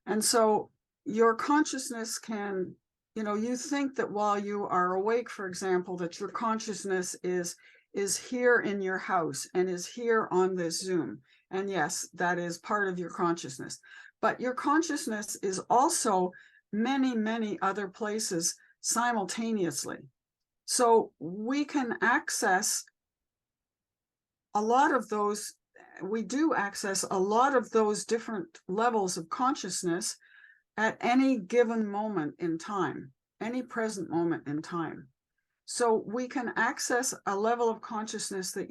And so your consciousness can, you think that while you are awake, for example, that your consciousness is here in your house and is here on this Zoom. And yes, that is part of your consciousness. But your consciousness is also many, many other places simultaneously. So we can access a lot of those, we do access a lot of those different levels of consciousness at any given moment in time, any present moment in time. So we can access a level of consciousness that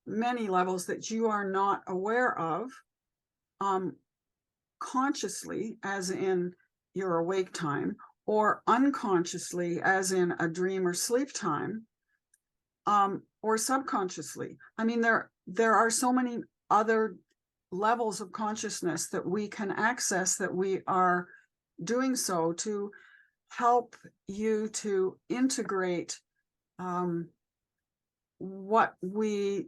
many levels that you are not aware of, consciously, as in your awake time, or unconsciously, as in a dream or sleep time, or subconsciously. I mean, there are so many other levels of consciousness that we can access, that we are doing so to help you to integrate what we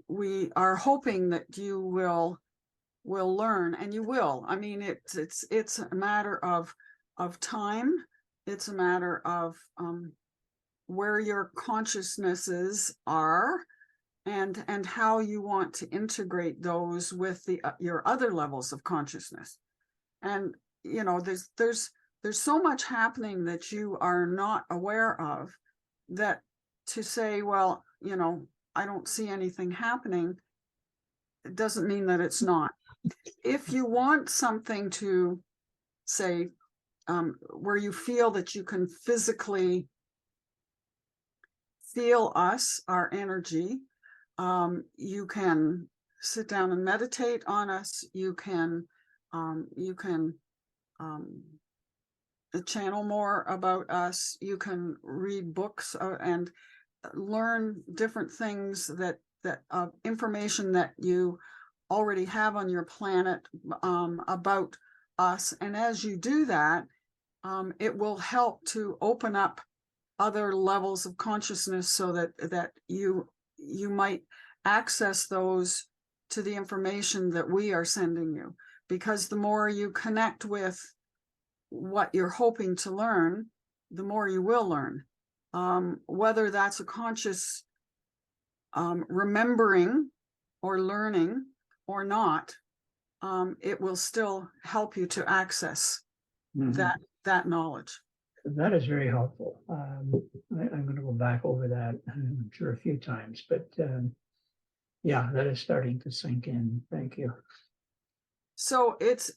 are hoping that you will learn, and you will. I mean, it's a matter of time. It's a matter of where your consciousnesses are, and how you want to integrate those with your other levels of consciousness. And there's so much happening that you are not aware of, that to say, well, I don't see anything happening, it doesn't mean that it's not. If you want something to say, where you feel that you can physically feel us, our energy, you can sit down and meditate on us. You can channel more about us. You can read books and learn different things that information that you already have on your planet about us. And as you do that, it will help to open up other levels of consciousness, so that you might access those to the information that we are sending you. Because the more you connect with what you're hoping to learn, the more you will learn. Whether that's a conscious remembering or learning or not, it will still help you to access that knowledge. That is very helpful. I'm going to go back over that, I'm sure, a few times, but yeah, that is starting to sink in. Thank you. So it's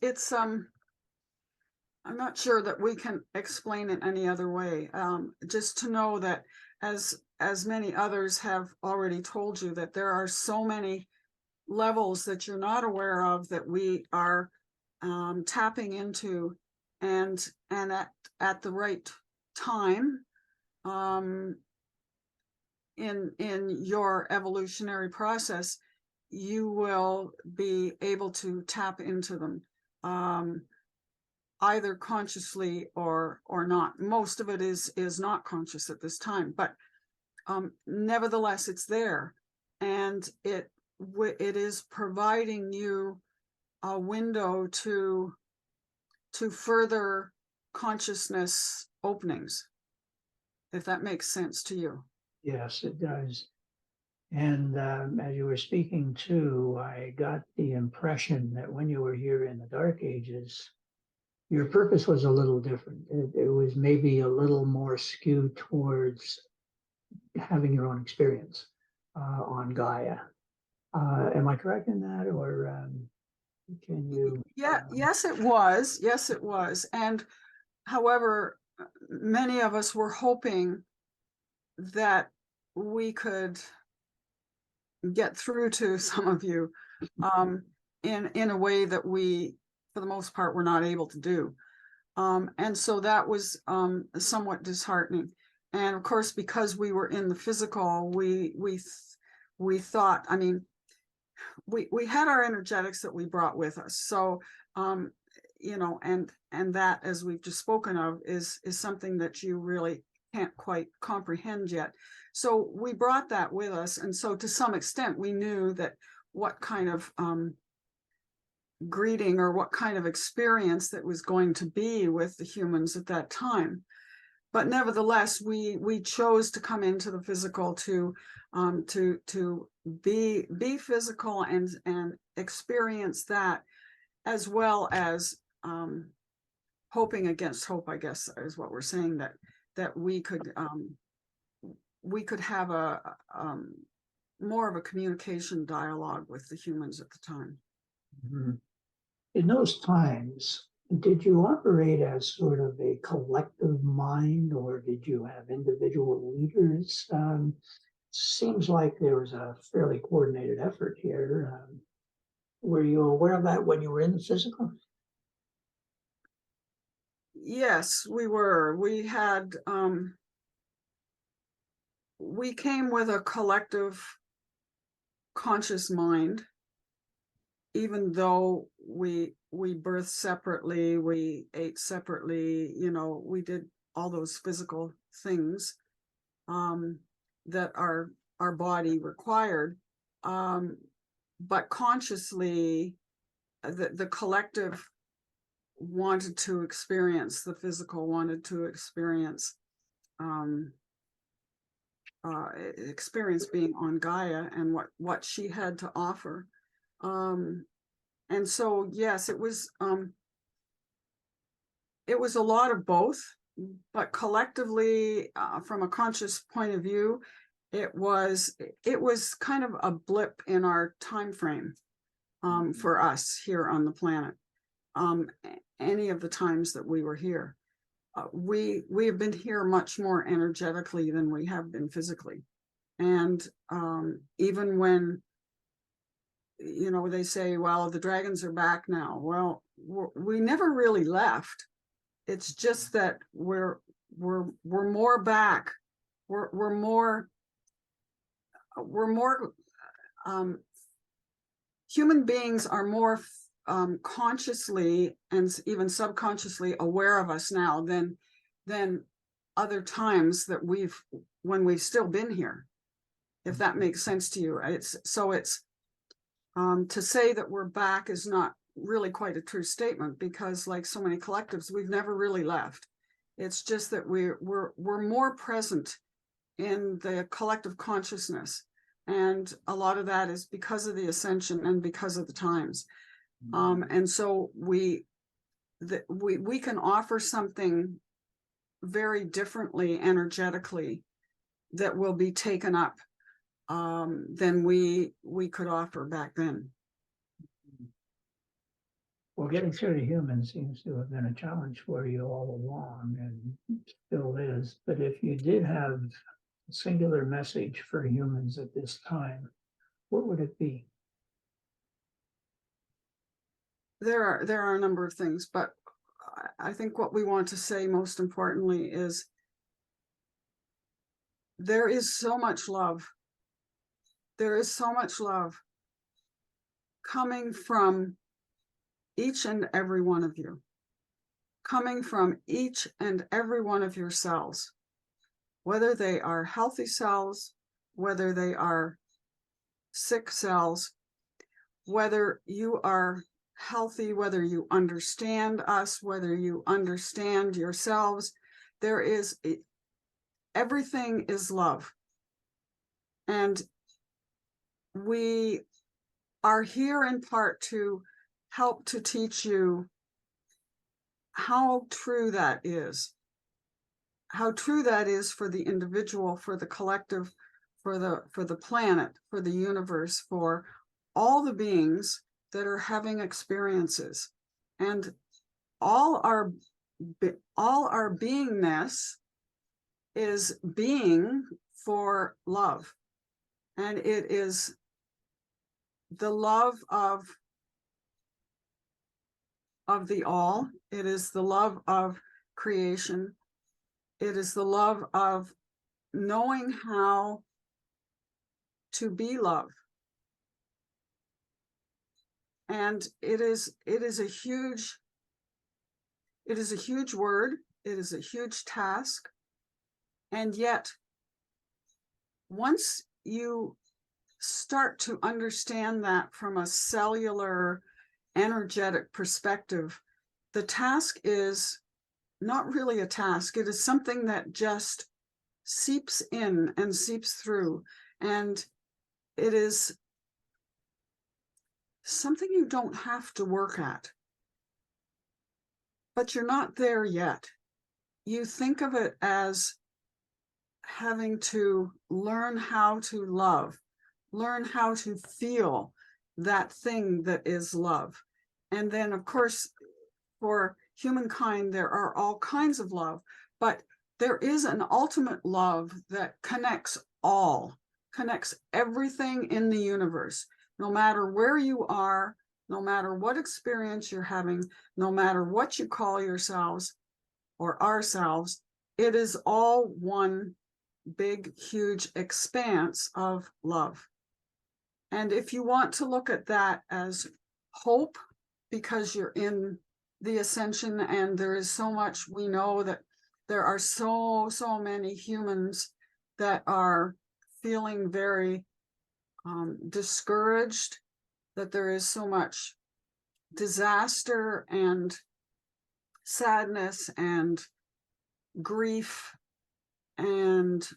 I'm not sure that we can explain it any other way. Just to know that, as many others have already told you, that there are so many levels that you're not aware of, that we are tapping into, and at the right time in your evolutionary process, you will be able to tap into them, either consciously or not. Most of it is not conscious at this time, but nevertheless, it's there, and it is providing you a window to further consciousness openings, if that makes sense to you. Yes, it does. And as you were speaking too, I got the impression that when you were here in the Dark Ages, your purpose was a little different. It was maybe a little more skewed towards having your own experience on Gaia. Am I correct in that, or can you? Yes, it was. Yes, it was. And however, many of us were hoping that we could get through to some of you in a way that we, for the most part, were not able to do. And so that was somewhat disheartening. And of course, because we were in the physical, we thought, I mean, we had our energetics that we brought with us. So, and that, as we've just spoken of, is something that you really can't quite comprehend yet. So we brought that with us. And so to some extent, we knew that what kind of greeting or what kind of experience that was going to be with the humans at that time. But nevertheless, we chose to come into the physical to be physical and experience that, as well as hoping against hope, I guess is what we're saying, that we could have a more of a communication dialogue with the humans at the time. Mhm. In those times, did you operate as sort of a collective mind, or did you have individual leaders? Seems like there was a fairly coordinated effort here. Were you aware of that when you were in the physical? Yes, we were. We had we came with a collective conscious mind, even though we birthed separately, we ate separately, we did all those physical things that our body required, but consciously the collective wanted to experience the physical, wanted to experience experience being on Gaia and what she had to offer. And so, yes, it was a lot of both, but collectively, from a conscious point of view, it was kind of a blip in our time frame for us here on the planet. Any of the times that we were here, we have been here much more energetically than we have been physically, and even when they say, well, the dragons are back now. Well, we never really left. It's just that we're more back. We're more human beings are more consciously and even subconsciously aware of us now than other times that when we've still been here, if that makes sense to you. It's to say that we're back is not really quite a true statement, because like so many collectives, we've never really left. It's just that we're more present in the collective consciousness, and a lot of that is because of the ascension and because of the times. And so we can offer something very differently energetically that will be taken up than we could offer back then. Well, getting through to humans seems to have been a challenge for you all along, and still is. But if you did have a singular message for humans at this time, what would it be? There are a number of things, but I think what we want to say most importantly is there is so much love. There is so much love coming from each and every one of you, coming from each and every one of your cells, whether they are healthy cells, whether they are sick cells, whether you are healthy, whether you understand us, whether you understand yourselves. Everything is love. And we are here in part to help to teach you how true that is for the individual, for the collective, for the planet, for the universe, for all the beings that are having experiences. And all our beingness is being for love, and it is the love of the all. It is the love of creation. It is the love of knowing how to be love. And it is a huge word. It is a huge task. And yet, once you start to understand that from a cellular energetic perspective, the task is not really a task. It is something that just seeps in and seeps through. And it is something you don't have to work at. But you're not there yet. You think of it as having to learn how to love, learn how to feel that thing that is love. And then, of course, for humankind, there are all kinds of love, but there is an ultimate love that connects all, connects everything in the universe, no matter where you are, no matter what experience you're having, no matter what you call yourselves or ourselves, it is all one big, huge expanse of love. And if you want to look at that as hope, because you're in the ascension and there is so much, we know that there are so many humans that are feeling very discouraged, that there is so much disaster and sadness and grief and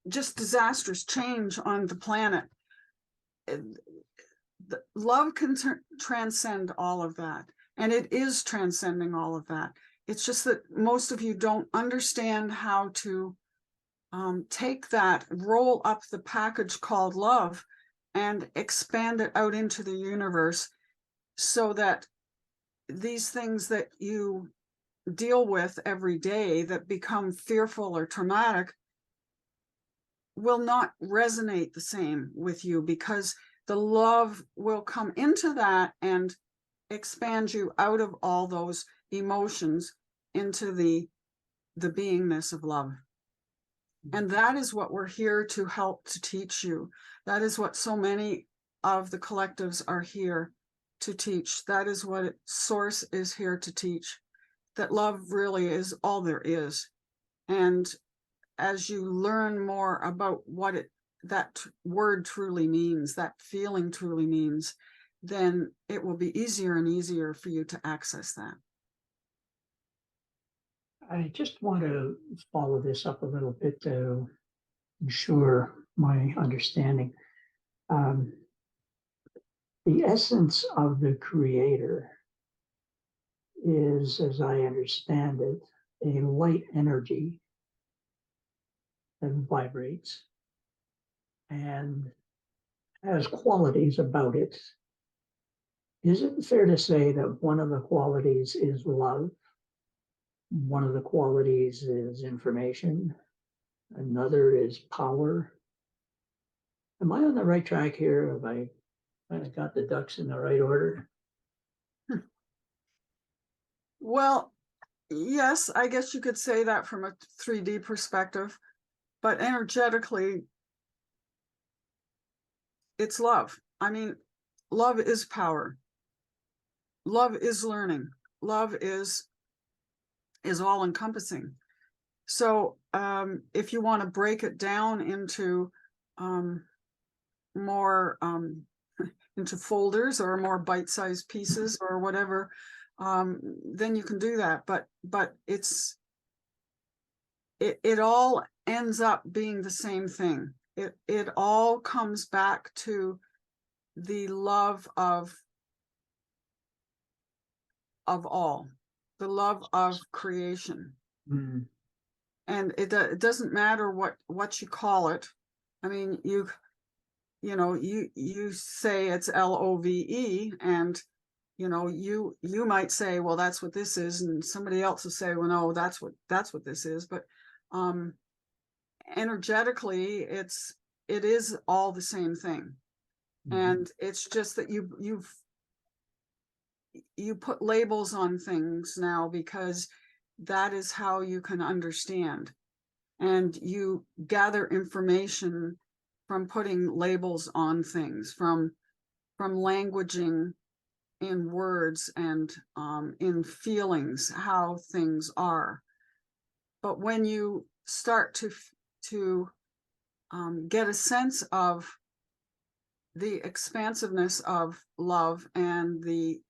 just disastrous change on the planet. Love can transcend all of that, and it is transcending all of that. It's just that most of you don't understand how to take that, roll up the package called love, and expand it out into the universe, so that these things that you deal with every day that become fearful or traumatic will not resonate the same with you, because the love will come into that and expand you out of all those emotions into the beingness of love. And that is what we're here to help to teach you. That is what so many of the collectives are here to teach. That is what Source is here to teach, that love really is all there is. And as you learn more about what that word truly means, that feeling truly means, then it will be easier and easier for you to access that. I just want to follow this up a little bit to ensure my understanding. The essence of the Creator is, as I understand it, a light energy that vibrates and has qualities about it. Is it fair to say that one of the qualities is love? One of the qualities is information. Another is power. Am I on the right track here? Have I kind of got the ducks in the right order? Well, yes, I guess you could say that from a 3D perspective, but energetically, it's love. I mean, love is power. Love is learning. Love is all encompassing. So if you want to break it down into more into folders or more bite-sized pieces or whatever, then you can do that. But it all ends up being the same thing. It all comes back to the love of all, the love of creation. Mm. And it doesn't matter what you call it. I mean, you say it's LOVE, and you might say, well, that's what this is, and somebody else will say, well, no, that's what this is. But energetically, it is all the same thing. Mm-hmm. And it's just that you put labels on things now, because that is how you can understand, and you gather information from putting labels on things, from languaging in words and in feelings, how things are. But when you start to get a sense of the expansiveness of love and the